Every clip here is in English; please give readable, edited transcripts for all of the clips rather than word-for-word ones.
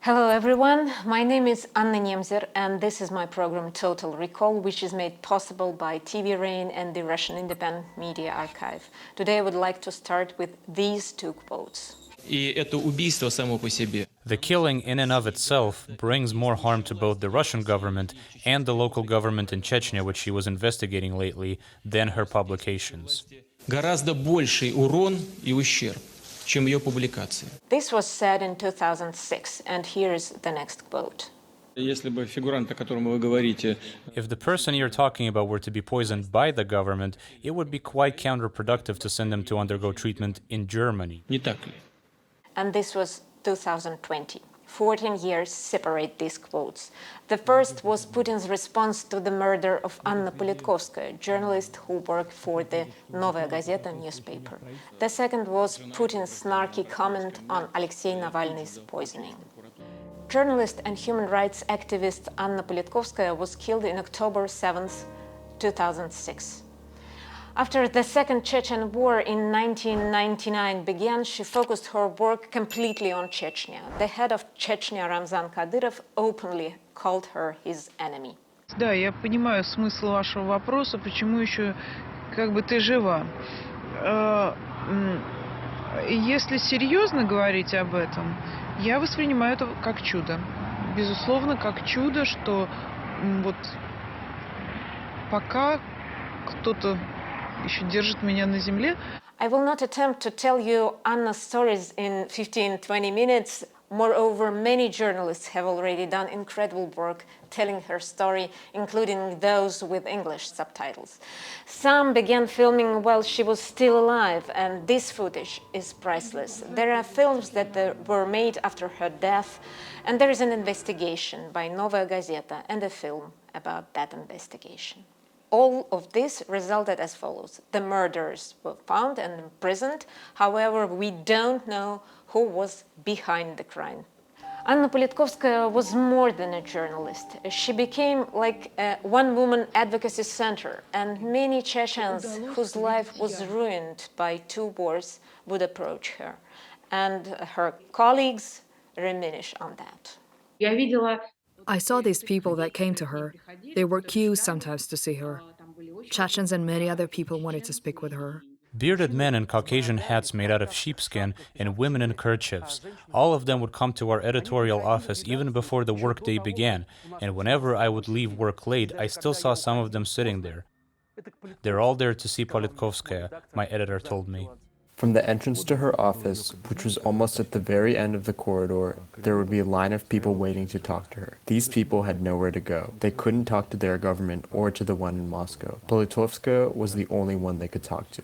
Hello everyone, my name is Anna Nemzer and this is my program Total Recall, which is made possible by TV Rain and the Russian Independent Media Archive. Today I would like to start with these two quotes. The killing in and of itself brings more harm to both the Russian government and the local government in Chechnya, which she was investigating lately, than her publications. Гораздо больший урон и ущерб, чем ее публикации. This was said in 2006, and here's the next quote. Если бы фигурант, о котором вы говорите, If the person you're talking about were to be poisoned by the government, it would be quite counterproductive to send them to undergo treatment in Germany. не так ли? And this was 2020. 14 years separate these quotes. The first was Putin's response to the murder of Anna Politkovskaya, a journalist who worked for the Novaya Gazeta newspaper. The second was Putin's snarky comment on Alexei Navalny's poisoning. Journalist and human rights activist Anna Politkovskaya was killed in October 7, 2006. After the Second Chechen War in 1999 began, she focused her work completely on Chechnya. The head of Chechnya Ramzan Kadyrov openly called her his enemy. Да, я понимаю смысл вашего вопроса, почему еще ты жива. Если серьезно говорить об этом, я воспринимаю это как чудо. Безусловно, как чудо, что вот пока кто-то еще держит меня на земле. I will not attempt to tell you Anna's stories in 15-20 minutes. Moreover, many journalists have already done incredible work telling her story, including those with English subtitles. Some began filming while she was still alive, and this footage is priceless. There are films that were made after her death, and there is an investigation by Novaya Gazeta and a film about that investigation. All of this resulted as follows. The murderers were found and imprisoned. However, we don't know who was behind the crime. Anna Politkovskaya was more than a journalist. She became like a one-woman advocacy center, and many Chechens whose life was ruined by two wars would approach her. And her colleagues reminisce on that. I saw these people that came to her. There were queues sometimes to see her. Chechens and many other people wanted to speak with her. Bearded men in Caucasian hats made out of sheepskin and women in kerchiefs. All of them would come to our editorial office even before the workday began, and whenever I would leave work late, I still saw some of them sitting there. They're all there to see Politkovskaya, my editor told me. From the entrance to her office, which was almost at the very end of the corridor, there would be a line of people waiting to talk to her. These people had nowhere to go. They couldn't talk to their government or to the one in Moscow. Politkovskaya was the only one they could talk to.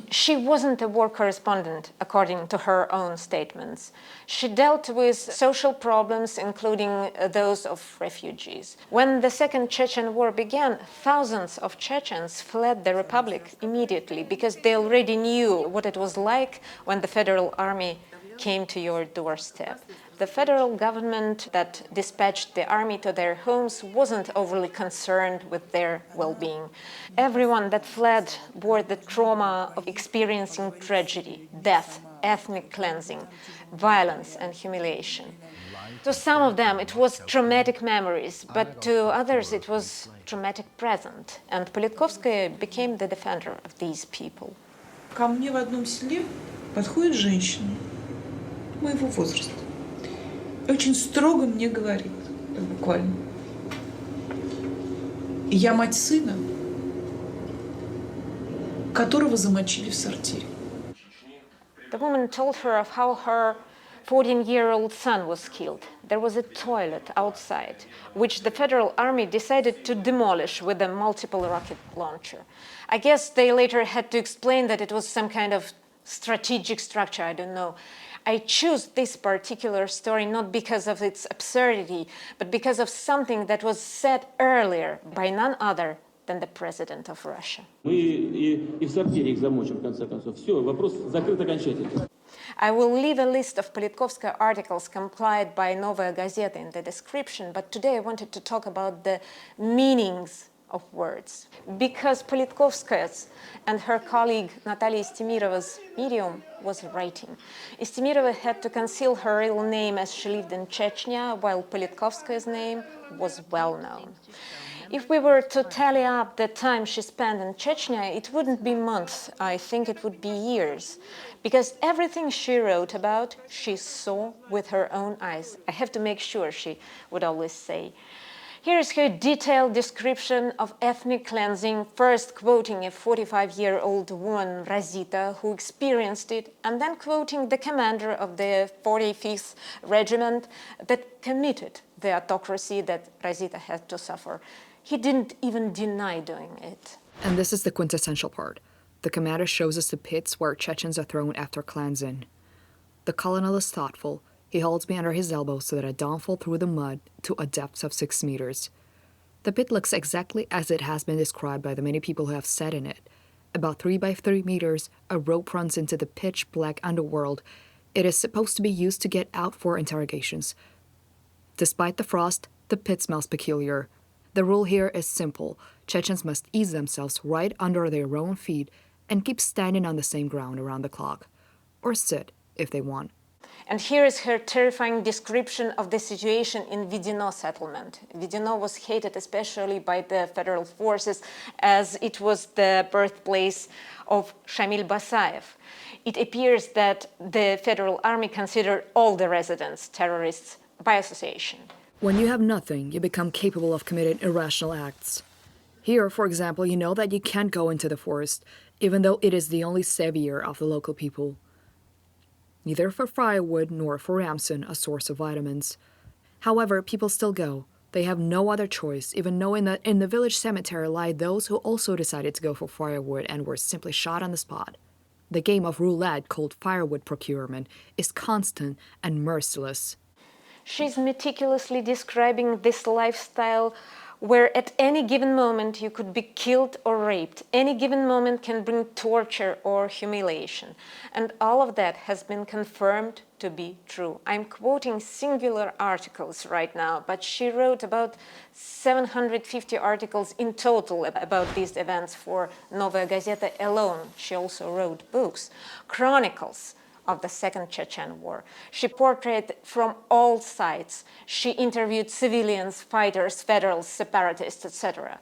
She wasn't a war correspondent, according to her own statements. She dealt with social problems, including those of refugees. When the Second Chechen War began, thousands of Chechens fled the republic immediately because they already knew what it was like when the federal army came to your doorstep. The federal government that dispatched the army to their homes wasn't overly concerned with their well-being. Everyone that fled bore the trauma of experiencing tragedy, death, ethnic cleansing, violence, and humiliation. To some of them it was traumatic memories, but to others it was traumatic present, and Politkovskaya became the defender of these people. Ко мне в одном селе подходит женщина моего возраста. Очень строго мне говорит, буквально. Я мать сына, которого замочили в сортире. The woman told her of how her 14-year-old son was killed. There was a toilet outside, which the federal army decided to demolish with a multiple rocket launcher. I guess they later had to explain that it was some kind of strategic structure, I don't know. I choose this particular story not because of its absurdity, but because of something that was said earlier by none other than the president of Russia. I will leave a list of Politkovskaya articles compiled by Novaya Gazeta in the description, but today I wanted to talk about the meanings of words. Because Politkovskaya's and her colleague Natalia Istemirova's medium was writing. Istemirova had to conceal her real name as she lived in Chechnya, while Politkovskaya's name was well known. If we were to tally up the time she spent in Chechnya, it wouldn't be months, I think it would be years. Because everything she wrote about, she saw with her own eyes. I have to make sure, she would always say. Here's her detailed description of ethnic cleansing, first quoting a 45-year-old woman, Razita, who experienced it, and then quoting the commander of the 45th Regiment that committed the autocracy that Razita had to suffer. He didn't even deny doing it. And this is the quintessential part. The commander shows us the pits where Chechens are thrown after cleansing. The colonel is thoughtful. He holds me under his elbow so that I don't fall through the mud to a depth of 6 meters. The pit looks exactly as it has been described by the many people who have sat in it. About 3 by 3 meters, a rope runs into the pitch-black underworld. It is supposed to be used to get out for interrogations. Despite the frost, the pit smells peculiar. The rule here is simple. Chechens must ease themselves right under their own feet and keep standing on the same ground around the clock. Or sit, if they want. And here is her terrifying description of the situation in Vedeno settlement. Vedeno was hated especially by the federal forces as it was the birthplace of Shamil Basayev. It appears that the federal army considered all the residents terrorists by association. When you have nothing, you become capable of committing irrational acts. Here, for example, you know that you can't go into the forest, even though it is the only savior of the local people. Neither for firewood nor for Ramzan, a source of vitamins. However, people still go. They have no other choice, even knowing that in the village cemetery lie those who also decided to go for firewood and were simply shot on the spot. The game of roulette called firewood procurement is constant and merciless. She's meticulously describing this lifestyle where at any given moment you could be killed or raped. Any given moment can bring torture or humiliation. And all of that has been confirmed to be true. I'm quoting singular articles right now, but she wrote about 750 articles in total about these events for Novaya Gazeta alone. She also wrote books, chronicles of the Second Chechen War. She portrayed from all sides. She interviewed civilians, fighters, federals, separatists, etc.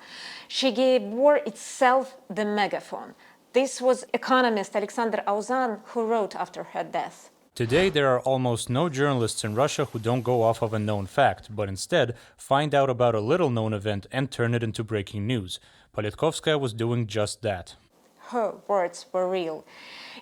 She gave war itself the megaphone. This was economist Alexander Auzan who wrote after her death. Today, there are almost no journalists in Russia who don't go off of a known fact, but instead find out about a little-known event and turn it into breaking news. Politkovskaya was doing just that. Her words were real.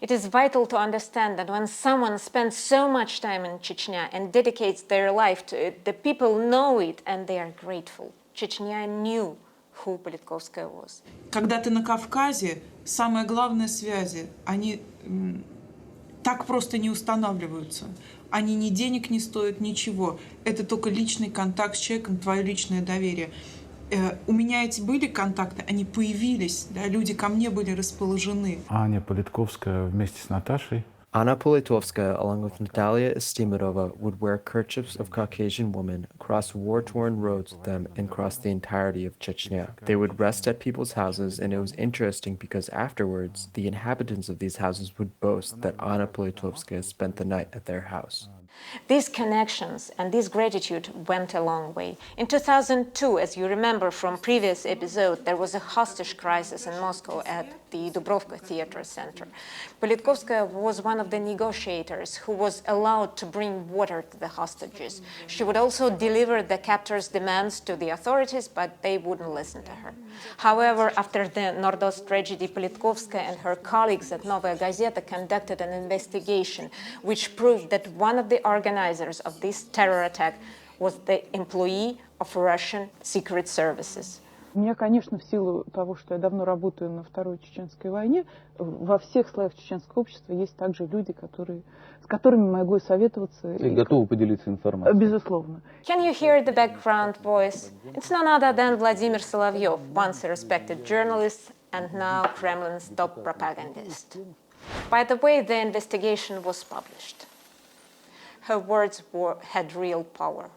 It is vital to understand that when someone spends so much time in Chechnya and dedicates their life to it, the people know it and they are grateful. Chechnya knew who Politkovskaya was. Когда ты на Кавказе, самое главное связи, они так просто не устанавливаются. Они ни денег не стоят, ничего. Это только личный контакт с человеком, твое личное доверие. У меня эти были контакты, они появились, да, люди ко мне были расположены. Аня Politkovskaya вместе с Наташей. Anna Politkovskaya, along with Natalia Istemirova, would wear kerchiefs of Caucasian women, cross war-torn roads with them, and cross the entirety of Chechnya. They would rest at people's houses, and it was interesting because afterwards, the inhabitants of these houses would boast that Anna Politkovskaya spent the night at their house. These connections and this gratitude went a long way. In 2002, as you remember from previous episode, there was a hostage crisis in Moscow at the Dubrovka Theater Center. Politkovskaya was one of the negotiators who was allowed to bring water to the hostages. She would also deliver the captors' demands to the authorities, but they wouldn't listen to her. However, after the Nordost tragedy, Politkovskaya and her colleagues at Novaya Gazeta conducted an investigation which proved that one of the organizers of this terror attack was the employee of Russian secret services. У меня, конечно, в силу того, что я давно работаю на Второй Чеченской войне, во всех слоях чеченского общества есть также люди, с которыми могу советоваться. И готовы поделиться информацией. Безусловно. Can you hear the background voice? It's none other than Vladimir Solovyov, once a respected journalist and now Kremlin's top propagandist. By the way, the investigation was published. Her words had real power.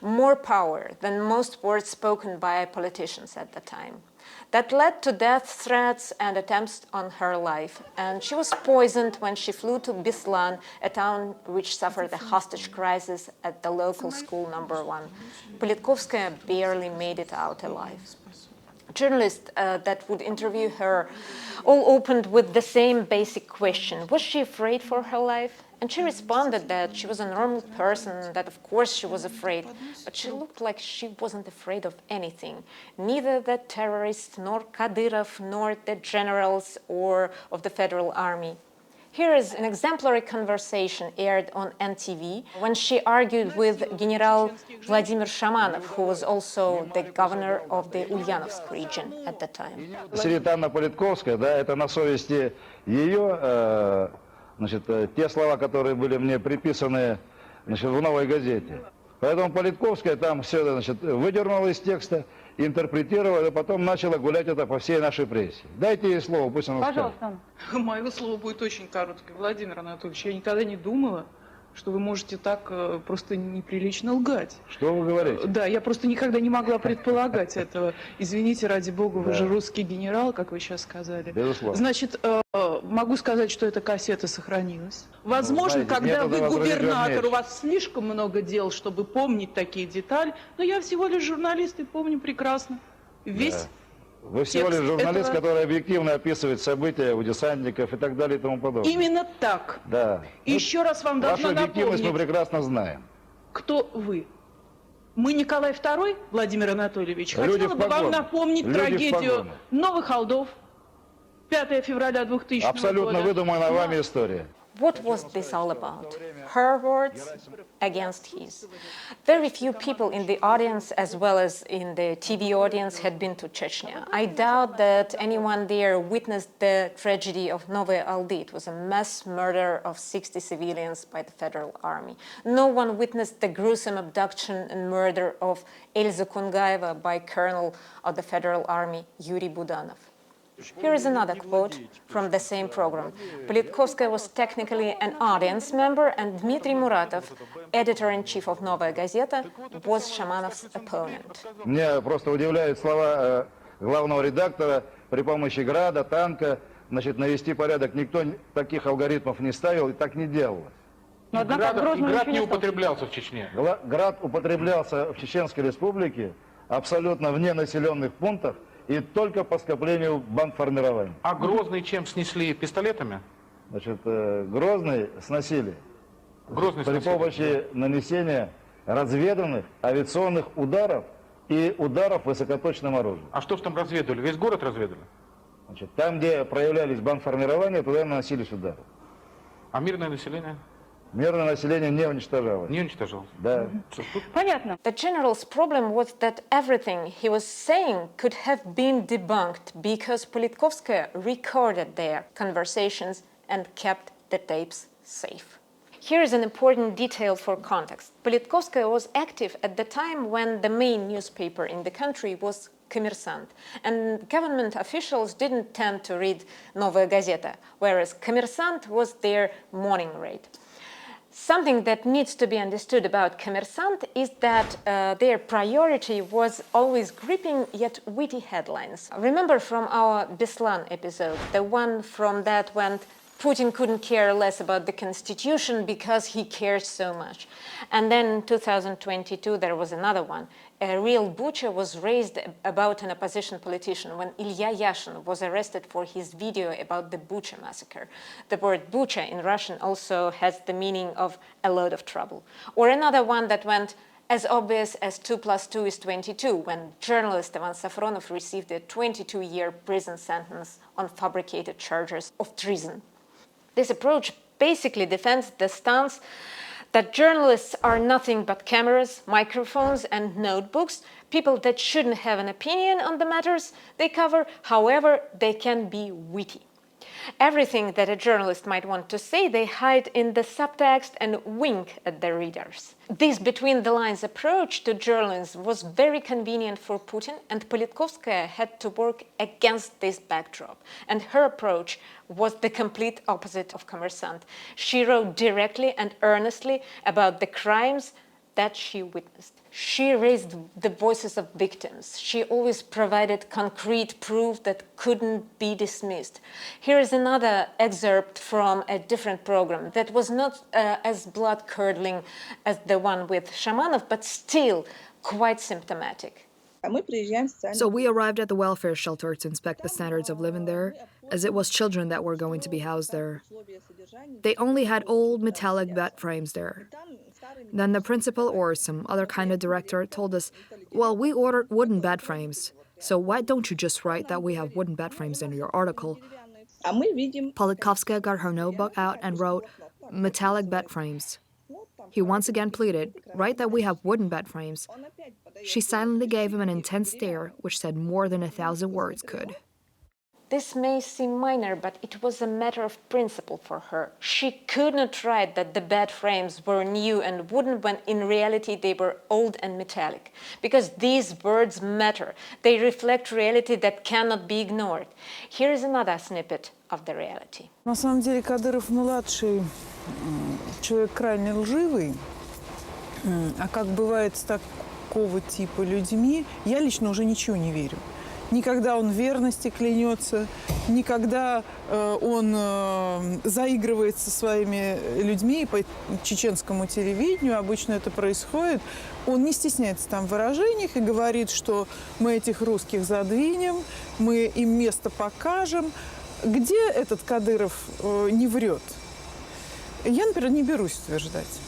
More power than most words spoken by politicians at the time. that led to death threats and attempts on her life. And she was poisoned when she flew to Beslan, a town which suffered a hostage crisis at the local school number 1. Politkovskaya barely made it out alive. Journalists that would interview her all opened with the same basic question: was she afraid for her life? And she responded that she was a normal person, that of course she was afraid, but she looked like she wasn't afraid of anything, neither the terrorists, nor Kadyrov, nor the generals or of the Federal Army. Here is an exemplary conversation aired on NTV when she argued with General Vladimir Shamanov, who was also the governor of the Ulyanovsk region at the time. Анна Politkovskaya, да, это на совести ее, значит, те слова, которые были мне приписаны, значит, в «Новой газете». Поэтому Politkovskaya там все, значит, выдернула из текста, интерпретировала, и потом начала гулять это по всей нашей прессе. Дайте ей слово, пусть она скажет. Пожалуйста. Мое слово будет очень короткое. Владимир Анатольевич, я никогда не думала, что вы можете так просто неприлично лгать. Что вы говорите? Да, я просто никогда не могла предполагать этого. Извините, ради бога, вы же русский генерал, как вы сейчас сказали. Безусловно. Значит, могу сказать, что эта кассета сохранилась. Возможно, знаете, когда вы губернатор, меч. у вас слишком много дел, чтобы помнить такие детали, но я всего лишь журналист и помню прекрасно. Весь... Да. Вы всего лишь журналист, который объективно описывает события у десантников и так далее и тому подобное. Именно так. Да. Еще раз вам должна Вашу объективность мы напомнить. прекрасно знаем. Кто вы? Мы Николай II, Владимир Анатольевич. Люди Хотела бы вам напомнить Люди трагедию Новых Алдов, 5 февраля 2000 Абсолютно года. выдуманная вами история. What was this all about? Her words against his. Very few people in the audience, as well as in the TV audience, had been to Chechnya. I doubt that anyone there witnessed the tragedy of Novye Aldy. It was a mass murder of 60 civilians by the Federal Army. No one witnessed the gruesome abduction and murder of Elza Kungaeva by Colonel of the Federal Army Yuri Budanov. Here is another quote from the same program. Politkovskaya was technically an audience member, and Dmitry Muratov, editor-in-chief of Novaya Gazeta, was Shamanov's opponent. Меня просто удивляют слова главного редактора: при помощи града, танка, значит, навести порядок. Никто таких алгоритмов не ставил и так не делал. Град не употреблялся в Чечне. Град употреблялся в Чеченской Республике абсолютно вне населенных пунктов и только по скоплению бандформирований. А Грозный чем снесли? Пистолетами? Значит, Грозный сносили Грозный при помощи нанесения разведанных авиационных ударов и ударов высокоточным оружием. А что ж там разведывали? Весь город разведали? Значит, там, где проявлялись бандформирования, туда наносились удары. А мирное население? Мирное население не уничтожалось. Не уничтожалось? Да. Понятно. The general's problem was that everything he was saying could have been debunked because Politkovskaya recorded their conversations and kept the tapes safe. Here is an important detail for context. Politkovskaya was active at the time when the main newspaper in the country was Kommersant, and government officials didn't tend to read Novaya Gazeta, whereas Kommersant was their morning read. Something that needs to be understood about Kommersant is that their priority was always gripping yet witty headlines. Remember from our Beslan episode, the one from that went, Putin couldn't care less about the constitution because he cares so much. And then in 2022 there was another one. A real butcher was raised about an opposition politician when Ilya Yashin was arrested for his video about the Bucha massacre. The word Bucha in Russian also has the meaning of a load of trouble. Or another one that went as obvious as 2 + 2 is 22 when journalist Ivan Safronov received a 22-year prison sentence on fabricated charges of treason. This approach basically defends the stance that journalists are nothing but cameras, microphones, and notebooks, people that shouldn't have an opinion on the matters they cover, however, they can be witty. Everything that a journalist might want to say, they hide in the subtext and wink at their readers. This between-the-lines approach to journalism was very convenient for Putin, and Politkovskaya had to work against this backdrop. And her approach was the complete opposite of Kommersant. She wrote directly and earnestly about the crimes that she witnessed. She raised the voices of victims. She always provided concrete proof that couldn't be dismissed. Here is another excerpt from a different program that was not as blood-curdling as the one with Shamanov, but still quite symptomatic. So we arrived at the welfare shelter to inspect the standards of living there, as it was children that were going to be housed there. They only had old metallic bed frames there. Then the principal or some other kind of director told us, well, we ordered wooden bed frames, so why don't you just write that we have wooden bed frames in your article? Politkovskaya got her notebook out and wrote, metallic bed frames. He once again pleaded, write that we have wooden bed frames. She silently gave him an intense stare, which said more than 1,000 words could. This may seem minor, but it was a matter of principle for her. She could not write that the bed frames were new and wooden when in reality they were old and metallic. Because these words matter. They reflect reality that cannot be ignored. Here is another snippet of the reality. На самом деле Кадыров-младший человек крайне лживый, а как бывает с такого типа людьми, я лично уже ничего не верю. Никогда он в верности клянется, никогда он заигрывает со своими людьми по чеченскому телевидению, обычно это происходит. Он не стесняется там в выражениях и говорит, что мы этих русских задвинем, мы им место покажем. Где этот Кадыров не врет? Я, например, не берусь утверждать.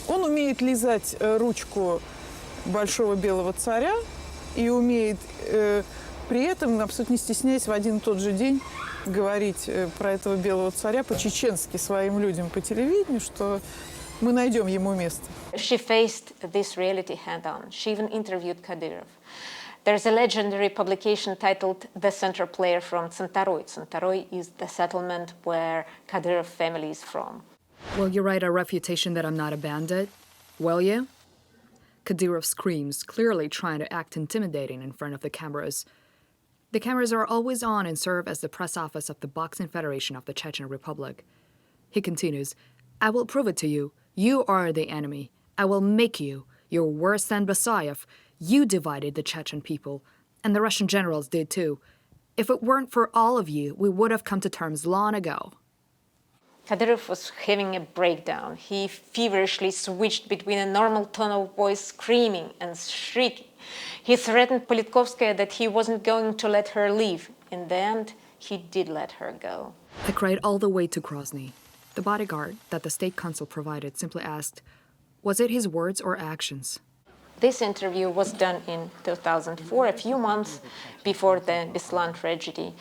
Он умеет лизать ручку большого белого царя и умеет при этом, абсолютно не стесняясь, в один и тот же день говорить про этого белого царя по-чеченски своим людям по телевидению, что мы найдем ему место. She faced this reality head-on. She even interviewed Kadyrov. There's a legendary publication titled The Center Player from Tsentaroy. Tsentaroy is the settlement where Kadyrov family is from. Will you write a refutation that I'm not a bandit? Will you? Kadyrov screams, clearly trying to act intimidating in front of the cameras. The cameras are always on and serve as the press office of the Boxing Federation of the Chechen Republic. He continues, I will prove it to you. You are the enemy. I will make you. You're worse than Basayev. You divided the Chechen people. And the Russian generals did too. If it weren't for all of you, we would have come to terms long ago. Kadyrov was having a breakdown. He feverishly switched between a normal tone of voice, screaming and shrieking. He threatened Politkovskaya that he wasn't going to let her leave. In the end, he did let her go. I cried all the way to Grozny. The bodyguard that the state consul provided simply asked, was it his words or actions? This interview was done in 2004, a few months before the Beslan tragedy.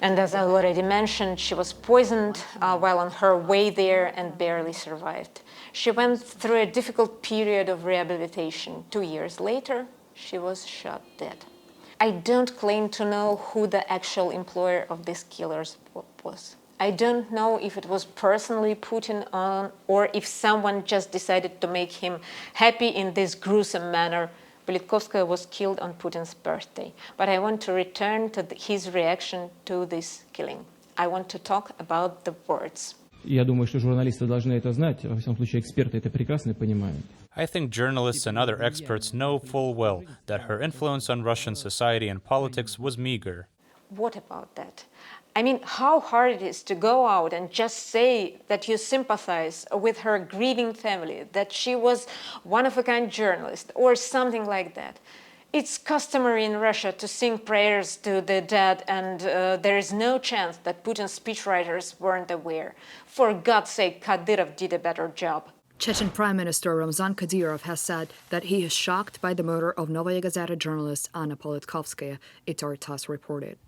And as I already mentioned, she was poisoned while on her way there and barely survived. She went through a difficult period of rehabilitation. 2 years later, she was shot dead. I don't claim to know who the actual employer of these killers was. I don't know if it was personally Putin or if someone just decided to make him happy in this gruesome manner. Politkovskaya was killed on Putin's birthday. But I want to return to his reaction to this killing. I want to talk about the words. Я думаю, что журналисты должны это знать. Во всяком случае, эксперты это прекрасно понимают. I think journalists and other experts know full well that her influence on Russian society and politics was meager. What about that? I mean, how hard it is to go out and just say that you sympathize with her grieving family, that she was one-of-a-kind journalist, or something like that. It's customary in Russia to sing prayers to the dead, and there is no chance that Putin's speechwriters weren't aware. For God's sake, Kadyrov did a better job. Chechen Prime Minister Ramzan Kadyrov has said that he is shocked by the murder of Novaya Gazeta journalist Anna Politkovskaya, TASS reported.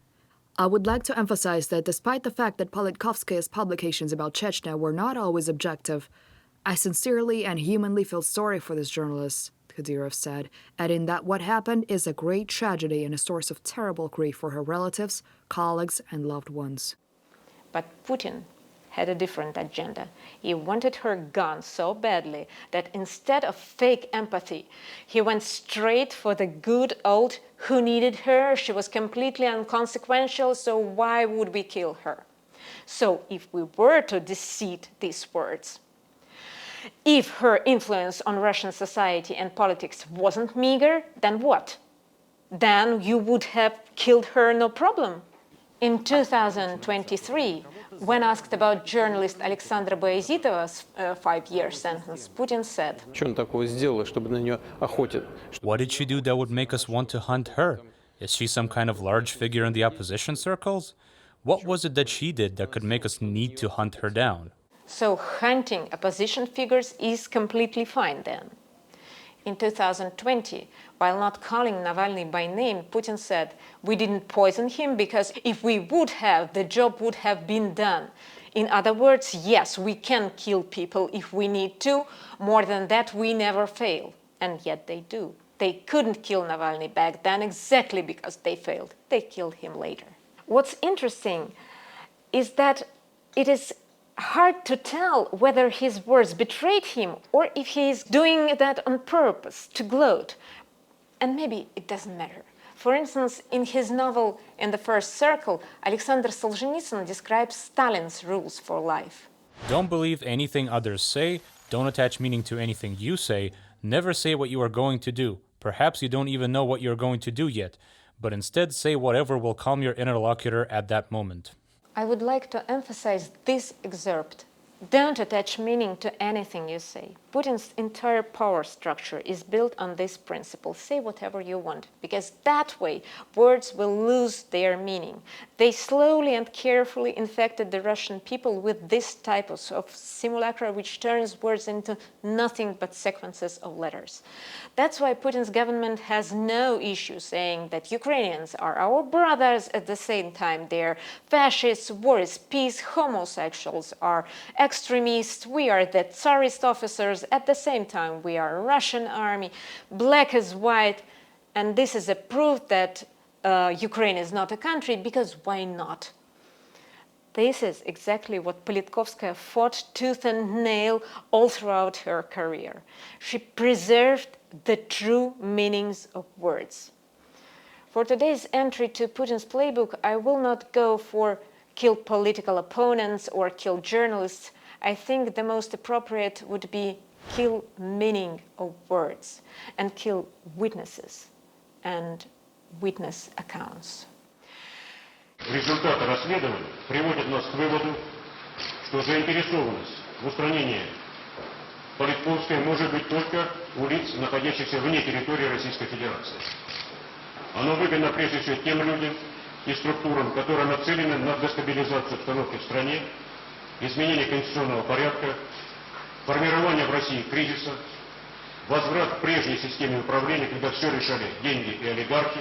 I would like to emphasize that despite the fact that Politkovskaya's publications about Chechnya were not always objective, I sincerely and humanly feel sorry for this journalist, Kadyrov said, adding that what happened is a great tragedy and a source of terrible grief for her relatives, colleagues, and loved ones. But Putin had a different agenda. He wanted her gone so badly that instead of fake empathy, he went straight for the good old who needed her. She was completely inconsequential, so why would we kill her? So if we were to deceit these words, If her influence on Russian society and politics wasn't meager, then what? Then you would have killed her, no problem. In 2023, when asked about journalist Alexandra Boyazitova's 5-year sentence, Putin said, What did she do that would make us want to hunt her? Is she some kind of large figure in the opposition circles? What was it that she did that could make us need to hunt her down? So hunting opposition figures is completely fine then. In 2020, while not calling Navalny by name, Putin said, "We didn't poison him because if we would have, the job would have been done." In other words, yes, we can kill people if we need to. More than that, we never fail. And yet they do. They couldn't kill Navalny back then exactly because they failed. They killed him later. What's interesting is that it is hard to tell whether his words betrayed him or if he is doing that on purpose, to gloat. And maybe it doesn't matter. For instance, in his novel In the First Circle, Alexander Solzhenitsyn describes Stalin's rules for life. Don't believe anything others say, don't attach meaning to anything you say, never say what you are going to do. Perhaps you don't even know what you're going to do yet, but instead say whatever will calm your interlocutor at that moment. I would like to emphasize this excerpt. Don't attach meaning to anything you say. Putin's entire power structure is built on this principle. Say whatever you want, because that way words will lose their meaning. They slowly and carefully infected the Russian people with this type of simulacra, which turns words into nothing but sequences of letters. That's why Putin's government has no issue saying that Ukrainians are our brothers, at the same time they're fascists, war is peace, homosexuals are extremists, we are the Tsarist officers, at the same time we are a Russian army, black is white, and this is a proof that Ukraine is not a country, because why not? This is exactly what Politkovskaya fought tooth and nail all throughout her career. She preserved the true meanings of words. For today's entry to Putin's playbook, I will not go for kill political opponents or kill journalists. I think the most appropriate would be kill meaning of words and kill witnesses and witness accounts. Результаты расследования приводят нас к выводу, что заинтересованность в устранении Politkovской может быть только у лиц, находящихся вне территории Российской Федерации. Оно выгодно прежде всего тем людям и структурам, которые нацелены на дестабилизацию обстановки в стране, изменение конституционного порядка, формирование в России кризиса, возврат к прежней системе управления, когда все решали деньги и олигархи,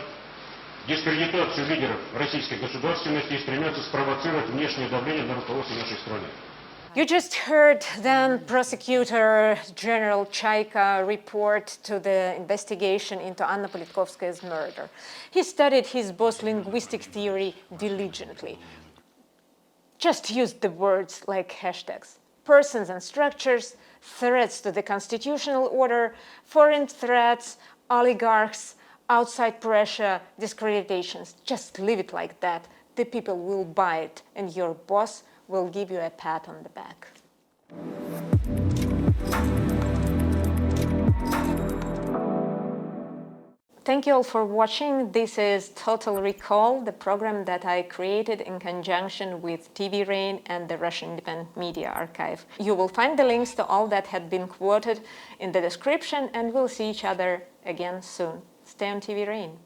дискредитацию лидеров российской государственности и стремятся спровоцировать внешнее давление на руководство нашей страны. You just heard then Prosecutor General Chaika report to the investigation into Anna Politkovskaya's murder. He studied his boss' linguistic theory diligently. Just used the words like hashtags. Persons and structures, threats to the constitutional order, foreign threats, oligarchs, outside pressure, discreditations. Just leave it like that. The people will buy it, and your boss will give you a pat on the back. Thank you all for watching. This is Total Recall, the program that I created in conjunction with TV Rain and the Russian Independent Media Archive. You will find the links to all that had been quoted in the description, and we'll see each other again soon. Stay on TV Rain.